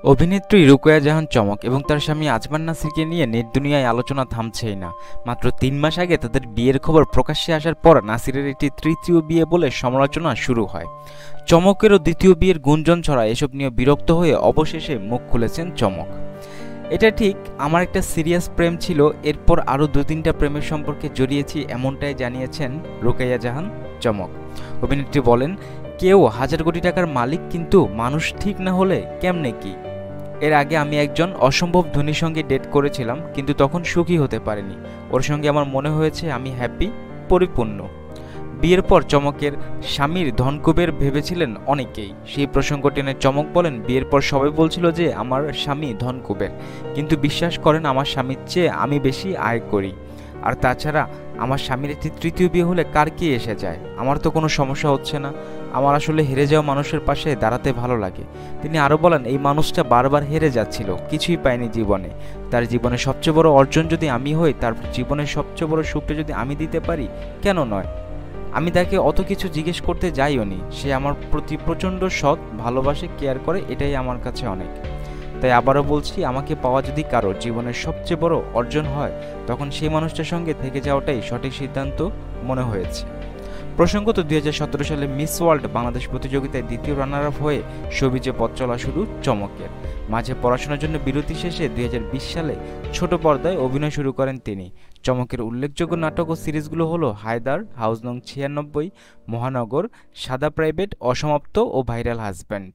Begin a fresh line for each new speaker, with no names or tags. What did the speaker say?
অভিনেত্রী রুকয়া জাহান চমক এবং তার স্বামী আজমান নাসিরকে নিয়ে নেট দুনিয়ায় আলোচনা থামছেই না। মাত্র ৩ মাস আগে তাদের বিয়ের খবর প্রকাশ্যে আসার পর নাসিরের একটি তৃতীয় বিয়ে বলে সমালোচনা শুরু হয়। চমকেরও দ্বিতীয় বিয়ের গুঞ্জন ছড়ায়। এসব নিয়ে বিরক্ত হয়ে অবশেষে মুখ খুলেছেন চমক। এটা ঠিক, আমার একটা সিরিয়াস প্রেম ছিল, এরপর আরও ২-৩টা প্রেমের সম্পর্কে জড়িয়েছি, এমনটাই জানিয়েছেন রুকাইয়া জাহান চমক। অভিনেত্রী বলেন, কেউ হাজার কোটি টাকার মালিক, কিন্তু মানুষ ঠিক না হলে কেমনে কি। এর আগে আমি একজন অসম্ভব ধনীর সঙ্গে ডেট করেছিলাম, কিন্তু তখন সুখী হতে পারিনি। ওর সঙ্গে আমার মনে হয়েছে আমি হ্যাপি, পরিপূর্ণ। বিয়ের পর চমকের স্বামীর ধনকুবের ভেবেছিলেন অনেকেই। সেই প্রসঙ্গ টেনে চমক বলেন, বিয়ের পর সবাই বলছিল যে আমার স্বামী ধনকুবের, কিন্তু বিশ্বাস করেন আমার স্বামীর চেয়ে আমি বেশি আয় করি। আর তাছাড়া আমার স্বামীর একটি তৃতীয় বিয়ে হলে কার কি এসে যায়, আমার তো কোনো সমস্যা হচ্ছে না। আমার আসলে হেরে যাওয়া মানুষের পাশে দাঁড়াতে ভালো লাগে। তিনি আরও বলেন, এই মানুষটা বারবার হেরে যাচ্ছিল, কিছুই পায়নি জীবনে। তার জীবনের সবচেয়ে বড় অর্জন যদি আমি হই, তার জীবনের সবচেয়ে বড় সুখটা যদি আমি দিতে পারি, কেন নয়। আমি তাকে অত কিছু জিজ্ঞেস করতে যাইও নি, সে আমার প্রতি প্রচণ্ড সৎ, ভালোবাসে, কেয়ার করে, এটাই আমার কাছে অনেক। তাই আবারও বলছি, আমাকে পাওয়া যদি কারো জীবনের সবচেয়ে বড় অর্জন হয়, তখন সেই মানুষটার সঙ্গে থেকে যাওয়াটাই সঠিক সিদ্ধান্ত মনে হয়েছে। প্রসঙ্গত ২০১৭ সালে মিস ওয়ার্ল্ড বাংলাদেশ প্রতিযোগিতায় দ্বিতীয় রানার আপ হয়ে শোবিজে পথ চলা শুরু চমকের। মাঝে পড়াশোনার জন্য বিরতি শেষে ২০২০ সালে ছোট পর্দায় অভিনয় শুরু করেন তিনি। চমকের উল্লেখযোগ্য নাটক ও সিরিজগুলো হলো হায়দার, হাউস নং ৯৬, মহানগর, সাদা প্রাইভেট, অসমাপ্ত ও ভাইরাল হাজব্যান্ড।